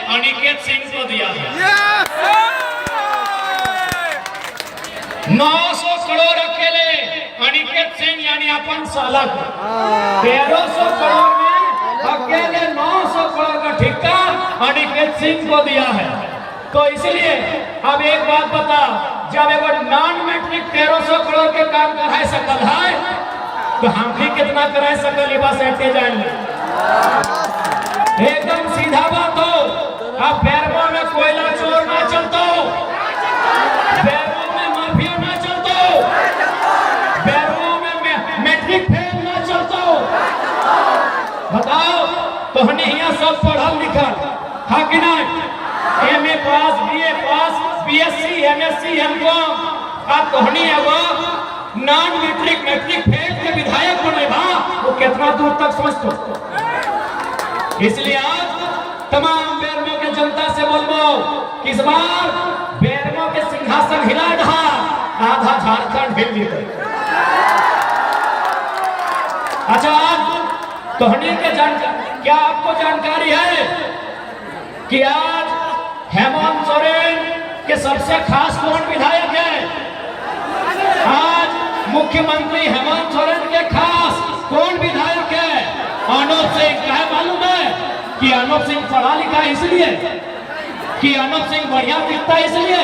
अनिकेत सिंह को दिया है। 900 करोड़ अकेले अनिकेत सिंह यानी अपन साला को 1300 करोड़ में अकेले 900 करोड़ का ठेका अनिकेत सिंह को दिया है। तो इसलिए अब एक बात बता, जब एक नॉन मैट्रिक 1300 करोड़ के काम कराए सकल है तो हम भी कितना कराए सकल ये बस ऐसे जान ले। एकदम सीधा बात हो। अब बैरवा में कोयला चोर ना चलता, बैरवा में माफिया ना चलता, बैरवा में मैट्रिक फेल ना चलता। बताओ तो हने यहाँ सब पढ़ल लिखल हा कि नहीं? एमए पास, बीए पास, बीएससी, एमएससी, एमकॉम आप कहनी है वो नॉन मैट्रिक मैट्रिक फेल के विधायक बने बा, वो कितना दूर तक समझते। इसलिए आज तमाम बेरमो के जनता से बोलबो कि इस बार बेरमो के सिंहासन हिला ढा, आधा झारखंड हिल जीते। अच्छा आज कहनी के जानकारी क्या आपको जानकारी है कि आज हेमंत सोरेन के सबसे खास कौन विधायक है? आज मुख्यमंत्री हेमंत सोरेन के खास कौन विधायक है? अनूप सिंह। क्या मालूम है कि अनूप सिंह पढ़ा लिखा इसलिए, कि अनूप सिंह बढ़िया दिखता इसलिए,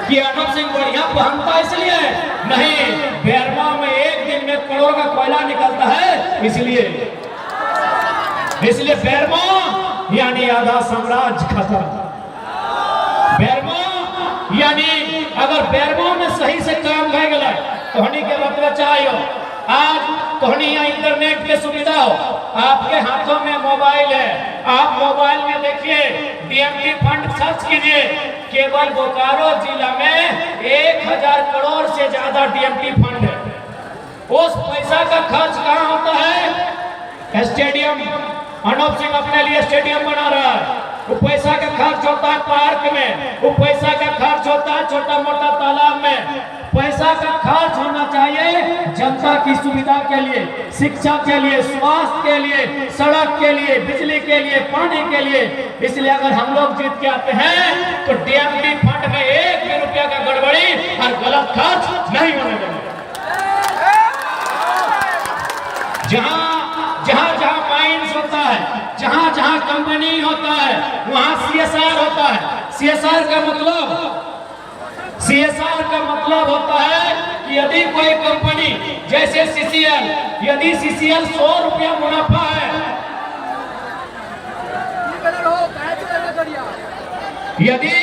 कि अनूप सिंह बढ़िया पहनता इसलिए नहीं, बेरवा में एक दिन में करोड़ का कोयला निकलता है इसलिए। इसलिए बेरवा यानी आधा साम्राज्य खत्म। बेरमो यानी अगर बेरमो में सही से काम भय गया तो हनी के बतवा चाहिए। आज तो हनी यहाँ इंटरनेट के सुविधा हो, आपके हाथों में मोबाइल है, आप मोबाइल में देखिए डीएमटी फंड सर्च कीजिए। केवल बोकारो जिला में 1000 करोड़ से ज्यादा डीएमटी फंड है। उस पैसा का खर्च कहाँ होता है? स्टेडियम, अनूप सिंह अपने लिए स्टेडियम बना रहा है, वो पैसा का खर्च होता है पार्क में, वो पैसा का खर्च होता है छोटा मोटा तालाब में। पैसा का खर्च होना चाहिए जनता की सुविधा के लिए, शिक्षा के लिए, स्वास्थ्य के लिए, सड़क के लिए, बिजली के लिए, पानी के लिए। इसलिए अगर हम लोग जीत के आते हैं तो डीएमटी फंड में 1 भी रुपया का गड़बड़ी और गलत खर्च नहीं होने देंगे। जहां माइंस होता है, जहां कंपनी होता है, वहां सीएसआर होता है। सीएसआर का मतलब होता है कि यदि कोई कंपनी जैसे सीसीएल, यदि सीसीएल 100 रुपया मुनाफा है, यदि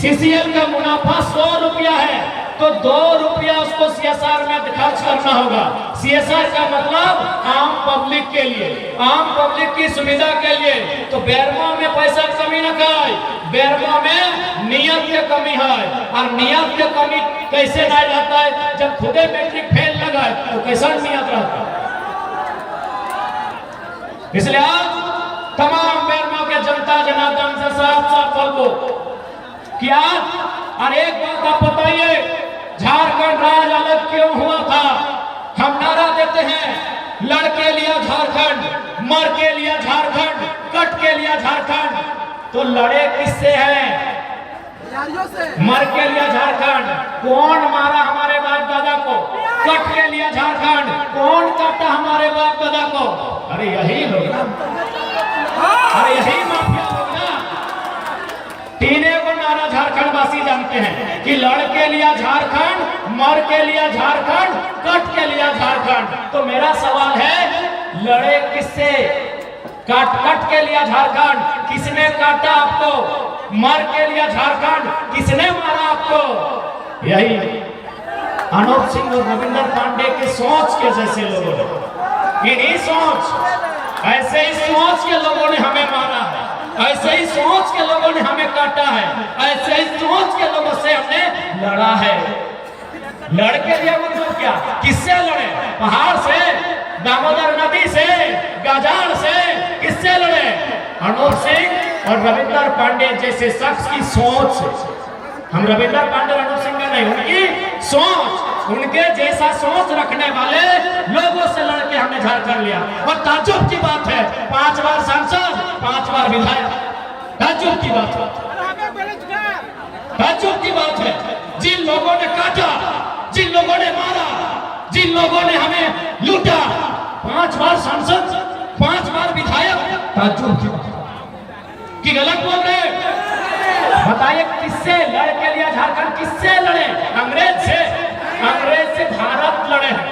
सीसीएल का मुनाफा 100 रुपया है तो 2 रुपया उसको सीएसआर में खर्च करना होगा। सीएसआर का मतलब आम पब्लिक के लिए, आम पब्लिक की सुविधा के लिए। तो बेरमो में पैसा कमी न खाए, बेरमो में नियत की कमी है। और नियत की कमी कैसे नहीं रहता है? जब खुदे मैट्रिक फेल लगा है तो कैसा नियत रहता है? इसलिए आज तमाम बेरमो के जनता जनार्दन से साफ साफ बोलो कि आज और एक बात आप बताइए, झारखंड राज्य अलग क्यों हुआ था? हम नारा देते हैं लड़ के लिया झारखंड, मर के लिया झारखंड, कट के लिया झारखंड। तो लड़े किससे हैं? मर के लिया झारखंड। कौन मारा हमारे बाप दादा को? कट के लिया झारखंड। कौन काटा हमारे बाप दादा को? अरे यही लोग, अरे यही माफिया लोग ना। तीने को नारा झारखंड वासी जानते हैं कि लड़ के लिया झारखंड, मर के लिया झारखंड, कट के लिया झारखंड। तो मेरा सवाल है, लड़े किससे? कट के लिया झारखंड, किसने काटा आपको? मर के लिया झारखंड, किसने मारा आपको? यही अनूप सिंह और रविंद्र पांडे की सोच के जैसे लोगों ने, इन्हीं सोच, ऐसे ही सोच के लोगों ने हमें मारा है, ऐसे ही सोच के लोगों ने हमें काटा है, ऐसे ही सोच के लोगों से हमने लड़ा है। लड़ के लिया मतलब क्या? किससे लड़े? पहाड़ से, दामोदर नदी से, गजाड़ से? किससे लड़े? अनूप सिंह और रविंद्र पांडे जैसे शख्स की सोच से। हम रविंद्र पांडे अनूप सिंह का नहीं, उनकी सोच, उनके जैसा सोच रखने वाले लोगों से लड़के हमने झारखंड लिया। और ताज्जुब की बात है, 5 बार सांसद, 5 बार विधायक। ताज्जुब की बात है, ताज्जुब की बात है। जिन लोगों ने काटा, जिन लोगों ने मारा, जिन लोगों ने हमें लूटा, 5 बार सांसद, 5 बार विधायक, ताज्जुब की बात कि गलत बोल रहे। बताइए किससे लड़ के लिया झारखंड? किससे लड़े? अंग्रेज से? अंग्रेज से भारत लड़े हैं,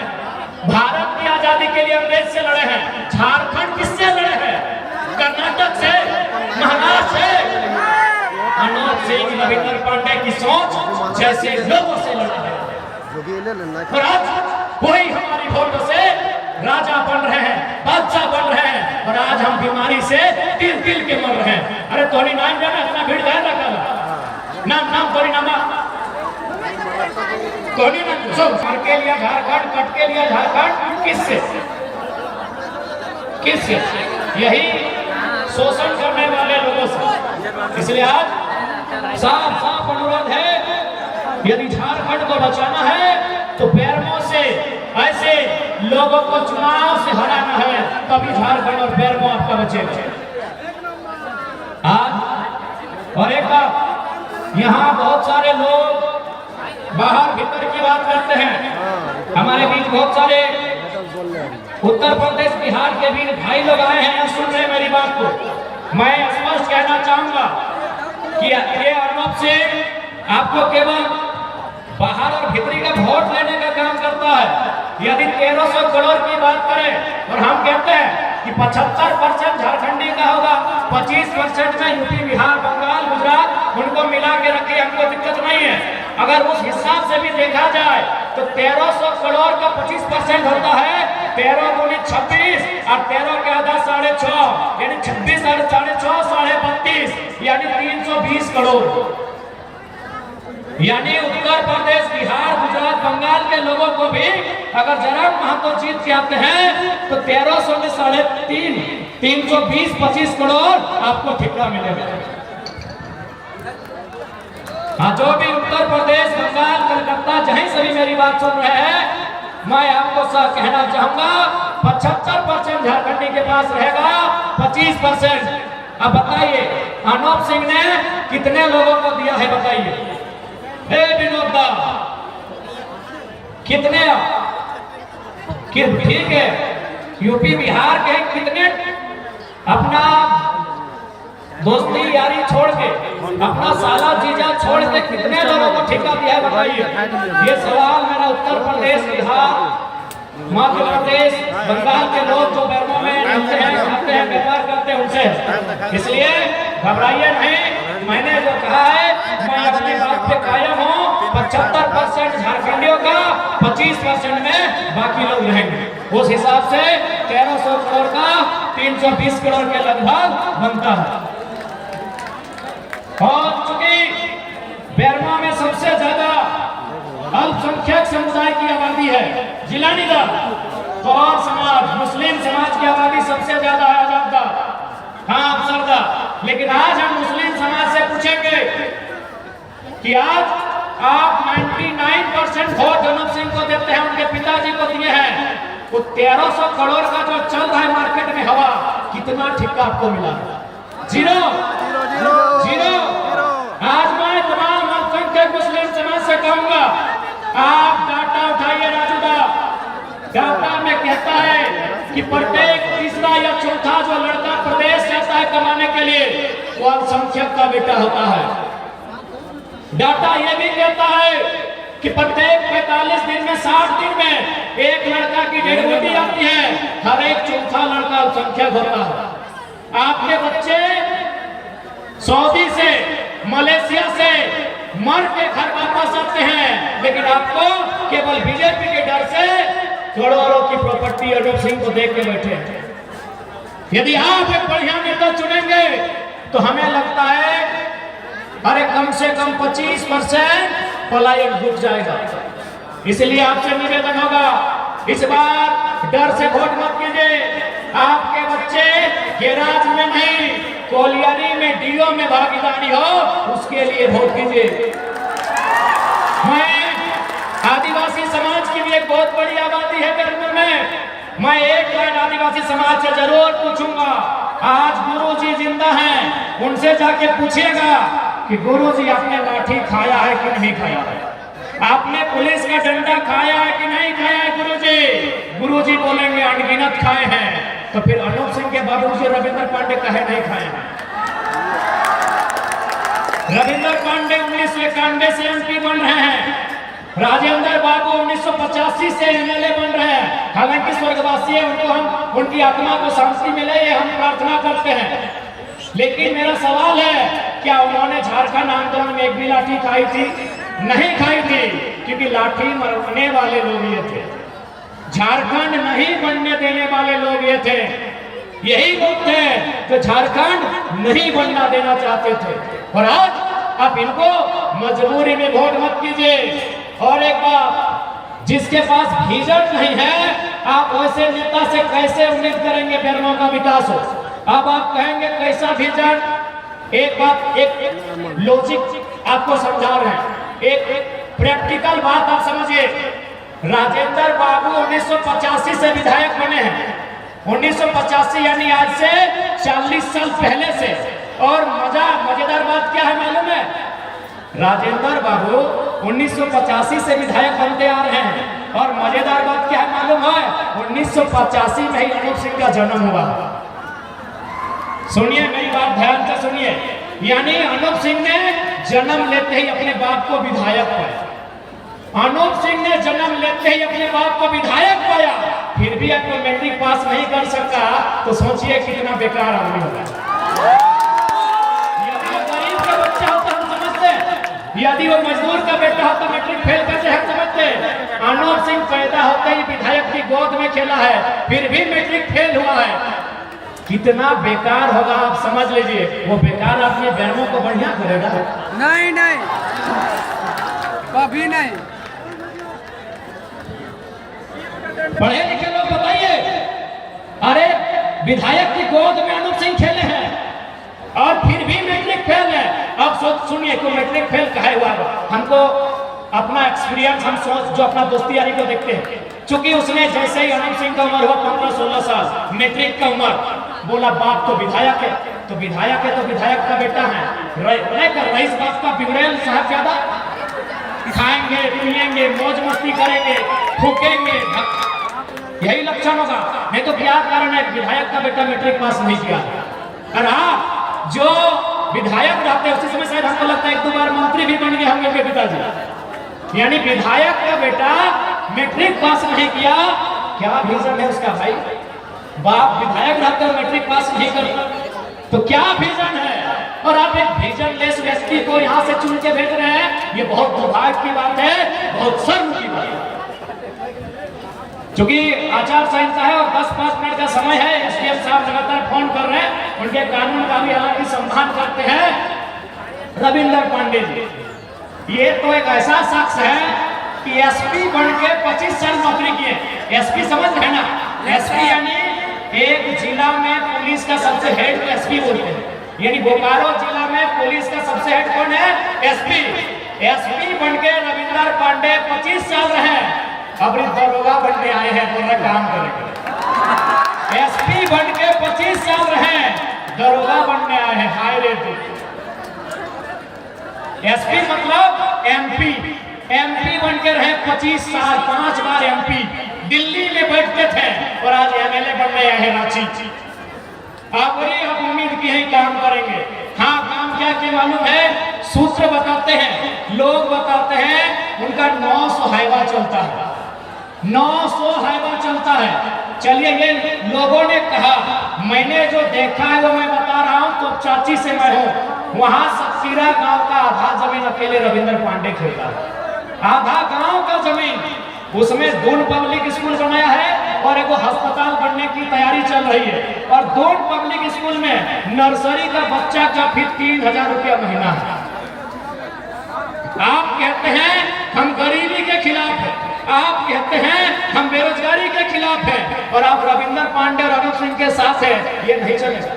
भारत की आजादी के लिए अंग्रेज से लड़े हैं। झारखंड किससे लड़े हैं? कर्नाटक से, महाराष्ट्र से। मनोज सिंह, रविंद्र पांडे की सोच जैसे लोगों से लड़ा है, और आज वही हमारी वोटों से राजा बन रहे हैं, बादशाह बन रहे हैं, और आज हम बीमारी से तिल तिल के मर रहे हैं। अरे तोरी नाम जाना, इतना भीड़ गया रखा नाम तोरी नामा तोरी नाम सब मर के लिया झारखंड, कट के लिया झारखंड। किससे? किससे? यही शोषण करने वाले लोगों से। इसलिए आज साफ साफ अनुरोध है, यदि झारखंड को बचाना है तो बेरमो से ऐसे लोगों को चुनाव से हराना है, तभी झारखंड और बेरमो आपका बचेगा। आज और एक बात, यहाँ बहुत सारे लोग बाहर भीतर की बात करते हैं। हमारे बीच बहुत सारे उत्तर प्रदेश, बिहार के भी भाई लोग आए हैं, सुन रहे मेरी बात को। मैं स्पष्ट कहना चाहूंगा कि ये अर्नब से आपको केवल बाहर और भीतरी का वोट लेने का काम करता है। यदि 1300 करोड़ की बात करें और हम कहते हैं कि 75% झारखंडी का होगा, 25% में यूपी, बिहार, बंगाल, गुजरात, उनको मिला के रखिए, हमको दिक्कत नहीं है। अगर उस हिसाब से भी देखा जाए तो 1300 करोड़ का 25% होता है 13 गुनी 26, और 13 के आधा 6.5, यानी 26 और 6.5 32.5, यानी 320 करोड़। यानी उत्तर प्रदेश, बिहार, गुजरात, बंगाल के लोगों को भी अगर जरा महत्व जीत के आते हैं तो 1300 में 3.5, 320, 25 करोड़ आपको ठिका मिलेगा। हाँ, जो भी उत्तर प्रदेश, बंगाल, कलकत्ता, जहीं से भी मेरी बात सुन रहे हैं, मैं आपको सब कहना चाहूंगा 75% झारखंडी के पास रहेगा, 25%। अब बताइए अर्नब सिंह ने कितने लोगों को दिया है? बताइए विनोद दा, कितने? ठीक है, यूपी बिहार के कितने अपना दोस्ती यारी छोड़ के, अपना साला जीजा छोड़ के कितने लोगों को ठेका दिया है? बताइए। ये सवाल मेरा उत्तर प्रदेश, बिहार, मध्य प्रदेश, बंगाल के लोग जो बेरमो में रहते हैं, खाते हैं, व्यापार करते हैं, उनसे। इसलिए घबराइए नहीं, मैंने जो कहा है मैं अपनी बात पे कायम हूँ। 75% झारखंडियों का, 25% में बाकी लोग रहेंगे। उस हिसाब से 1300 करोड़ का 320 करोड़ के लगभग बनता है। और चूंकि बेरमो में सबसे ज्यादा अल्पसंख्यक समुदाय की आबादी है, जिला निगम, तो और समाज, मुस्लिम समाज की आबादी सबसे ज्यादा है आजादा, हाँ अफसरदा। लेकिन आज हम मुस्लिम समाज से पूछेंगे कि आज आप 99% वोट अर्नब सिंह को देते हैं, उनके पिताजी को दिए हैं, वो 1300 करोड़ का जो चल रहा है मार्केट में हवा, कितना ठिका आपको मिला? Zero, zero. आज मैं तमाम अल्पसंख्यक मुस्लिम समाज से कहूंगा, आप डाटा उठाइए राजूदा। डाटा में कहता है कि प्रत्येक तीसरा या चौथा जो लड़का प्रदेश जाता है कमाने के लिए, वो अल्पसंख्यक का बेटा होता है। डाटा यह भी कहता है कि प्रत्येक 45 दिन में, 60 दिन में एक लड़का की डेड बॉडी आती है, हर एक चौथा लड़का अल्पसंख्यक होता है। आपके बच्चे सऊदी से, मलेशिया से मर के घर वापस आते हैं, लेकिन आपको केवल बीजेपी के डर से करोड़ों की प्रॉपर्टी अर्नब सिंह को देख के बैठे हैं। यदि आप एक बढ़िया नेता चुनेंगे तो हमें लगता है अरे कम से कम 25% पलायन रुक जाएगा। इसलिए आपसे निवेदन होगा, इस बार डर से वोट मत कीजिए। आपके बच्चे गेराज में नहीं, कोलियारी में, डीओ में भागीदारी हो, उसके लिए वोट कीजिए। मैं आदिवासी समाज की भी एक बहुत बड़ी आबादी है बेरमो में, मैं एक लाइन आदिवासी समाज से जरूर पूछूंगा। आज गुरु जी जिंदा हैं, उनसे उनसे जाके पूछिएगा कि गुरुजी आपने लाठी खाया है कि नहीं खाया है, आपने पुलिस का डंडा खाया है कि नहीं खाया है गुरुजी? गुरुजी बोलेंगे अनगिनत खाए हैं। तो फिर अनूप सिंह के बाबूजी रविंद्र पांडे कहे नहीं खाए हैं? रविंद्र पांडे 1991 से एमपी बन रहे हैं, राजेंद्र बाबू 1985 से एमएलए बन रहे हैं। हालांकि स्वर्गवासी है, उनको हम उनकी आत्मा को शांति मिले ये हम प्रार्थना करते हैं। लेकिन मेरा सवाल है, क्या उन्होंने झारखंड आंदोलन में एक भी लाठी खाई थी? नहीं खाई थी, क्योंकि लाठी मरने वाले लोग ये थे, झारखंड नहीं बनने देने वाले लोग ये थे। यही लोग थे जो झारखंड नहीं बनना देना चाहते थे। और आज आप इनको मजबूरी में वोट मत कीजिए। और एक बात, जिसके पास विजन नहीं है, आप वैसे नेता से कैसे उम्मीद करेंगे बेरमो का विकास हो? अब आप कहेंगे कैसा विजन? एक बात, एक लॉजिक आपको समझा रहे हैं, एक प्रैक्टिकल बात आप समझिए। राजेंद्र बाबू 1985 से विधायक बने हैं, 1985 यानी आज से 40 साल पहले से। और मजेदार बात क्या है मालूम है? राजेंद्र बाबू 1985 से विधायक बनते आ रहे हैं। और मजेदार बात क्या है मालूम है? 1985 में ही अनूप सिंह का जन्म हुआ। सुनिए मेरी बात ध्यान से सुनिए, यानी अनूप सिंह ने जन्म लेते ही अपने बाप को विधायक पाया। अनूप सिंह ने जन्म लेते ही अपने बाप को विधायक पाया, फिर भी आपको मैट्रिक पास नहीं कर सका, तो सोचिए कितना बेकार आदमी होगा। यदि वो गरीब का बच्चा होता हम समझते, यदि वो मजदूर का बेटा होता मैट्रिक फेल करते हम समझते। अनूप सिंह पैदा होते ही विधायक की गोद में खेला है, फिर भी मैट्रिक फेल हुआ है। कितना बेकार होगा आप समझ लीजिए। वो बेकार आदमी बेरमो को बढ़िया करेगा? नहीं नहीं, कभी नहीं। पढ़े लिखे लोग बताइए, अरे विधायक की गोद में अनूप सिंह खेले हैं और फिर भी मैट्रिक फेल है। अब सुनिए को मैट्रिक फेल कहे हुआ है। हमको अपना एक्सपीरियंस, हम जो अपना दोस्ती यारी को देखते हैं, चूंकि उसने जैसे ही अनूप सिंह का उम्र हुआ 15-16 साल, मैट्रिक का उम्र, बोला बाप तो विधायक है, तो विधायक है तो विधायक का बेटा है, रईस बाप का बिगड़ेल साहब ज्यादा खाएंगे पिएंगे मौज मस्ती करेंगे फूकेंगे, यही लक्षण होगा। नहीं तो क्या कारण है विधायक का बेटा मैट्रिक पास नहीं किया? और हाँ, जो विधायक रहते हैं उसी समय शायद हमको लगता है 1-2 बार मंत्री भी बन गए होंगे उनके पिताजी। यानी विधायक का बेटा मैट्रिक पास नहीं किया, क्या विजन है उसका भाई? बाप विधायक रहते हो मैट्रिक पास नहीं कर, तो क्या विजन है? और आप एक विजनलेस व्यक्ति को यहाँ से चुन के भेज रहे हैं, ये बहुत दुर्भाग्य की बात है, बहुत शर्म की बात है। चूंकि आचार संहिता है और 10-5 मिनट का समय है, एसडीएम साहब लगातार फोन कर रहे हैं, उनके कानून का भी हालांकि सम्मान करते हैं। रविंद्र पांडे जी, ये तो एक ऐसा शख्स है कि एसपी बन के 25 साल नौकरी किए। एसपी समझ रहे ना? एसपी यानी एक जिला में पुलिस का सबसे हेड एसपी बोलते हैं, यानी बोकारो जिला में पुलिस का सबसे हेड कौन है? एसपी। एसपी बन के रविंद्र पांडे 25 साल रहे, अब दरोगा बनने आए हैं, पूरा काम करेंगे। एसपी बन के 25 साल रहे, दरोगा बनने आए हैं। हाय रे एसपी मतलब एमपी, एमपी बन के रहे 25 साल, 5 बार एमपी, दिल्ली में बैठते थे और आज एमएलए बनने आए हैं रांची। आप उम्मीद की है काम करेंगे। हाँ, काम क्या क्या मालूम है? सूत्र बताते हैं, लोग बताते हैं, उनका 900 हाईवा चलता है, 900 हाईवा चलता है। चलिए, ये लोगों ने कहा, मैंने जो देखा है वो मैं बता रहा हूँ। तो चाची से मैं हूँ, वहां सतसीरा गांव का आधा जमीन अकेले रविंद्र पांडे खेलता है, आधा गांव का जमीन। उसमें दून पब्लिक स्कूल बनाया है और एक अस्पताल बनने की तैयारी चल रही है। और दून पब्लिक स्कूल में नर्सरी का बच्चा का फीस 3000 रुपया महीना है। आप कहते हैं हम गरीबी के खिलाफ हैं, आप कहते हैं हम बेरोजगारी के खिलाफ हैं, और आप रविंद्र पांडे और अनूप सिंह के साथ हैं, ये नहीं चलेगा।